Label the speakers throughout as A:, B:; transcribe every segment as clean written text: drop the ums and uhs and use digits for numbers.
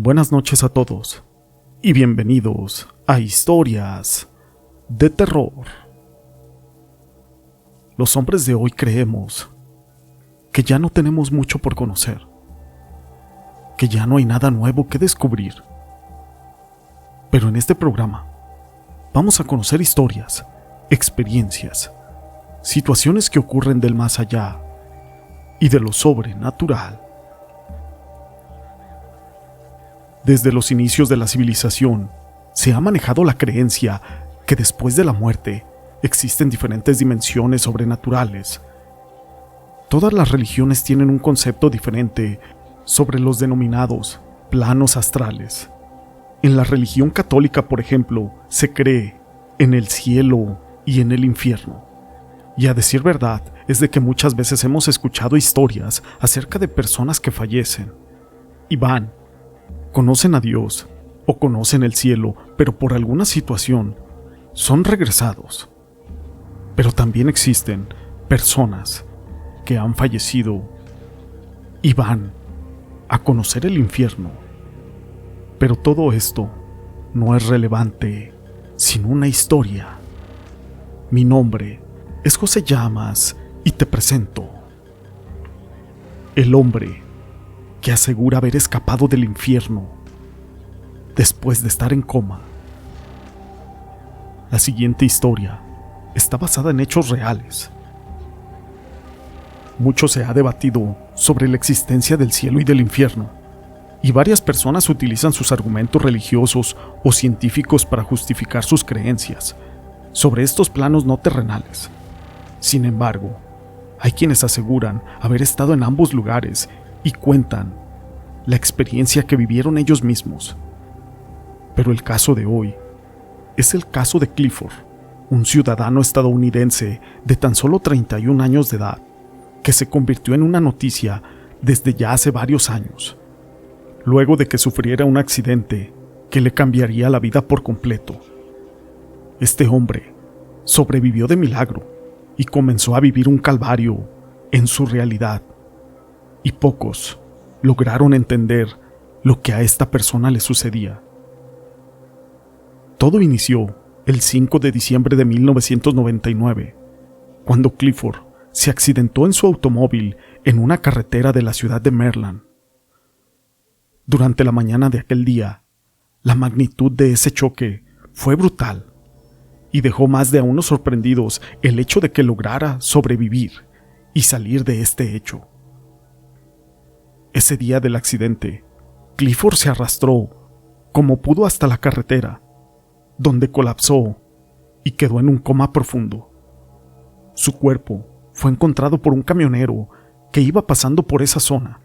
A: Buenas noches a todos y bienvenidos a Historias de Terror. Los hombres de hoy creemos que ya no tenemos mucho por conocer, que ya no hay nada nuevo que descubrir. Pero en este programa vamos a conocer historias, experiencias, situaciones que ocurren del más allá y de lo sobrenatural. Desde los inicios de la civilización, se ha manejado la creencia que después de la muerte existen diferentes dimensiones sobrenaturales. Todas las religiones tienen un concepto diferente sobre los denominados planos astrales. En la religión católica, por ejemplo, se cree en el cielo y en el infierno. Y a decir verdad, es de que muchas veces hemos escuchado historias acerca de personas que fallecen y conocen a Dios o conocen el cielo, pero por alguna situación son regresados. Pero también existen personas que han fallecido y van a conocer el infierno. Pero todo esto no es relevante sin una historia. Mi nombre es José Llamas y te presento el hombre que asegura haber escapado del infierno después de estar en coma. La siguiente historia está basada en hechos reales. Mucho se ha debatido sobre la existencia del cielo y del infierno, y varias personas utilizan sus argumentos religiosos o científicos para justificar sus creencias sobre estos planos no terrenales. Sin embargo, hay quienes aseguran haber estado en ambos lugares y cuentan la experiencia que vivieron ellos mismos. Pero el caso de hoy es el caso de Clifford, un ciudadano estadounidense de tan solo 31 años de edad, que se convirtió en una noticia desde ya hace varios años, luego de que sufriera un accidente que le cambiaría la vida por completo. Este hombre sobrevivió de milagro y comenzó a vivir un calvario en su realidad, y pocos lograron entender lo que a esta persona le sucedía. Todo inició el 5 de diciembre de 1999, cuando Clifford se accidentó en su automóvil en una carretera de la ciudad de Maryland. Durante la mañana de aquel día, la magnitud de ese choque fue brutal y dejó más de a unos sorprendidos el hecho de que lograra sobrevivir y salir de este hecho. Ese día del accidente, Clifford se arrastró como pudo hasta la carretera, donde colapsó y quedó en un coma profundo. Su cuerpo fue encontrado por un camionero que iba pasando por esa zona.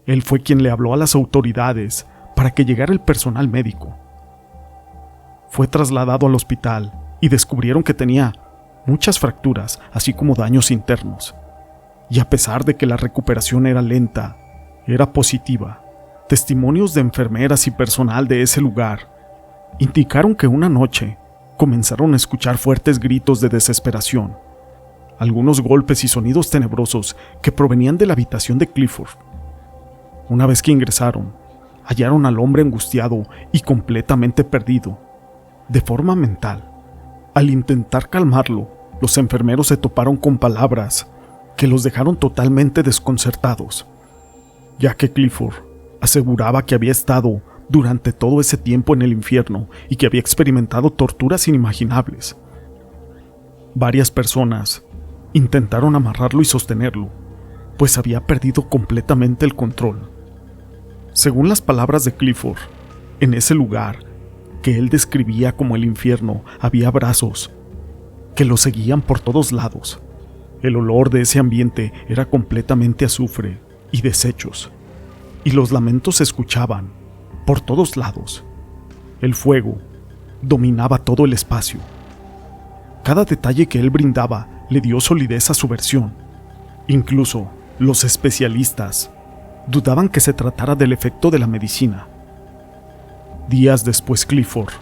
A: Él fue quien le habló a las autoridades para que llegara el personal médico. Fue trasladado al hospital y descubrieron que tenía muchas fracturas, así como daños internos. Y a pesar de que la recuperación era lenta, era positiva. Testimonios de enfermeras y personal de ese lugar indicaron que una noche comenzaron a escuchar fuertes gritos de desesperación, algunos golpes y sonidos tenebrosos que provenían de la habitación de Clifford. Una vez que ingresaron, hallaron al hombre angustiado y completamente perdido, de forma mental. Al intentar calmarlo, los enfermeros se toparon con palabras que los dejaron totalmente desconcertados, ya que Clifford aseguraba que había estado durante todo ese tiempo en el infierno y que había experimentado torturas inimaginables. Varias personas intentaron amarrarlo y sostenerlo, pues había perdido completamente el control. Según las palabras de Clifford, en ese lugar que él describía como el infierno, había brazos que lo seguían por todos lados. El olor de ese ambiente era completamente azufre y desechos, y los lamentos se escuchaban por todos lados. El fuego dominaba todo el espacio. Cada detalle que él brindaba le dio solidez a su versión. Incluso los especialistas dudaban que se tratara del efecto de la medicina. Días después, Clifford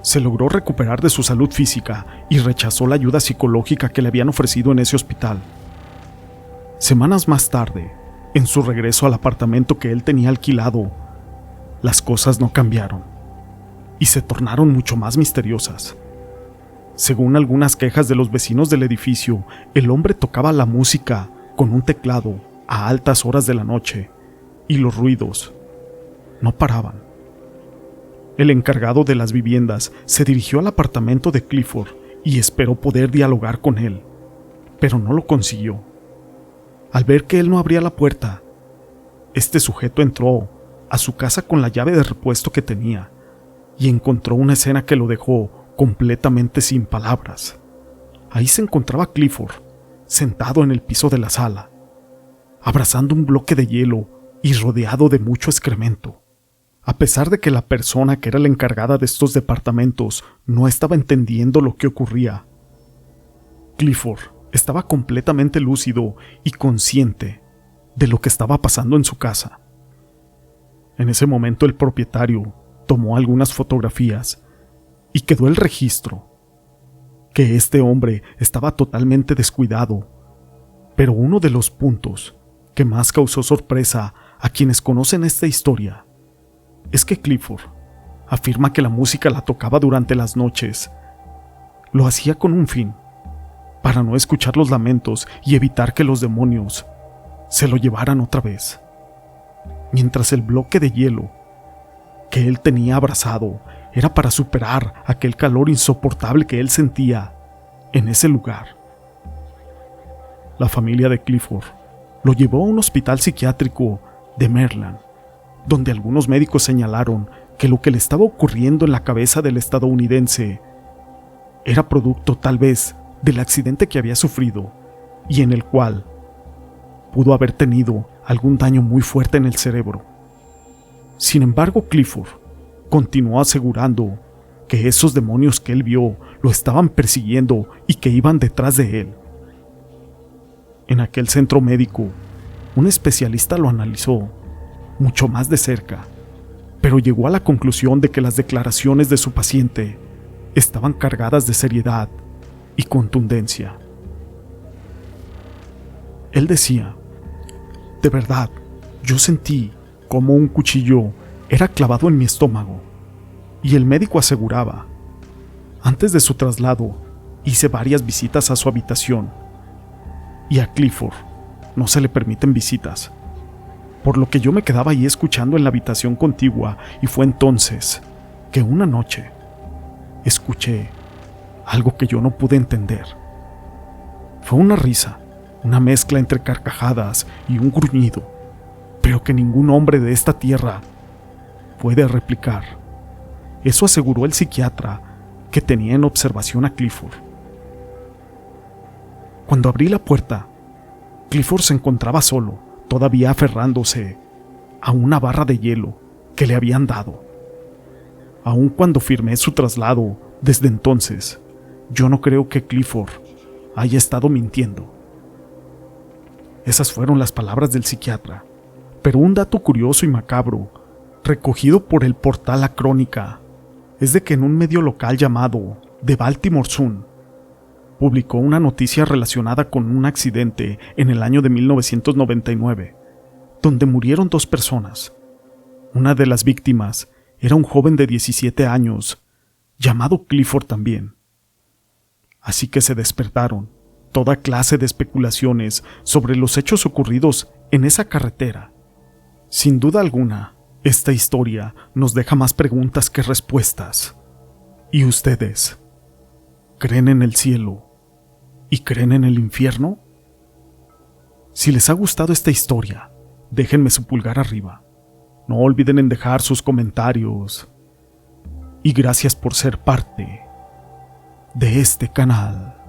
A: se logró recuperar de su salud física y rechazó la ayuda psicológica que le habían ofrecido en ese hospital. Semanas más tarde, en su regreso al apartamento que él tenía alquilado, las cosas no cambiaron y se tornaron mucho más misteriosas. Según algunas quejas de los vecinos del edificio, el hombre tocaba la música con un teclado a altas horas de la noche y los ruidos no paraban. El encargado de las viviendas se dirigió al apartamento de Clifford y esperó poder dialogar con él, pero no lo consiguió. Al ver que él no abría la puerta, este sujeto entró a su casa con la llave de repuesto que tenía y encontró una escena que lo dejó completamente sin palabras. Ahí se encontraba Clifford, sentado en el piso de la sala, abrazando un bloque de hielo y rodeado de mucho excremento. A pesar de que la persona que era la encargada de estos departamentos no estaba entendiendo lo que ocurría, Clifford estaba completamente lúcido y consciente de lo que estaba pasando en su casa. En ese momento el propietario tomó algunas fotografías y quedó el registro que este hombre estaba totalmente descuidado, pero uno de los puntos que más causó sorpresa a quienes conocen esta historia es que Clifford afirma que la música la tocaba durante las noches. Lo hacía con un fin, para no escuchar los lamentos y evitar que los demonios se lo llevaran otra vez. Mientras el bloque de hielo que él tenía abrazado era para superar aquel calor insoportable que él sentía en ese lugar. La familia de Clifford lo llevó a un hospital psiquiátrico de Maryland, donde algunos médicos señalaron que lo que le estaba ocurriendo en la cabeza del estadounidense era producto tal vez del accidente que había sufrido y en el cual pudo haber tenido algún daño muy fuerte en el cerebro. Sin embargo, Clifford continuó asegurando que esos demonios que él vio lo estaban persiguiendo y que iban detrás de él. En aquel centro médico, un especialista lo analizó mucho más de cerca, pero llegó a la conclusión de que las declaraciones de su paciente estaban cargadas de seriedad y contundencia. Él decía: de verdad, yo sentí como un cuchillo era clavado en mi estómago, y el médico aseguraba: antes de su traslado, hice varias visitas a su habitación, y a Clifford no se le permiten visitas, por lo que yo me quedaba ahí escuchando en la habitación contigua, y fue entonces que una noche escuché algo que yo no pude entender. Fue una risa, una mezcla entre carcajadas y un gruñido, pero que ningún hombre de esta tierra puede replicar. Eso aseguró el psiquiatra que tenía en observación a Clifford. Cuando abrí la puerta, Clifford se encontraba solo, todavía aferrándose a una barra de hielo que le habían dado. Aun cuando firmé su traslado desde entonces, yo no creo que Clifford haya estado mintiendo. Esas fueron las palabras del psiquiatra, pero un dato curioso y macabro, recogido por el portal La Crónica, es de que en un medio local llamado The Baltimore Sun, publicó una noticia relacionada con un accidente en el año de 1999, donde murieron 2 personas. Una de las víctimas era un joven de 17 años, llamado Clifford también. Así que se despertaron toda clase de especulaciones sobre los hechos ocurridos en esa carretera. Sin duda alguna, esta historia nos deja más preguntas que respuestas. ¿Y ustedes? ¿Creen en el cielo y creen en el infierno? Si les ha gustado esta historia, déjenme su pulgar arriba. No olviden en dejar sus comentarios. Y gracias por ser parte de este canal.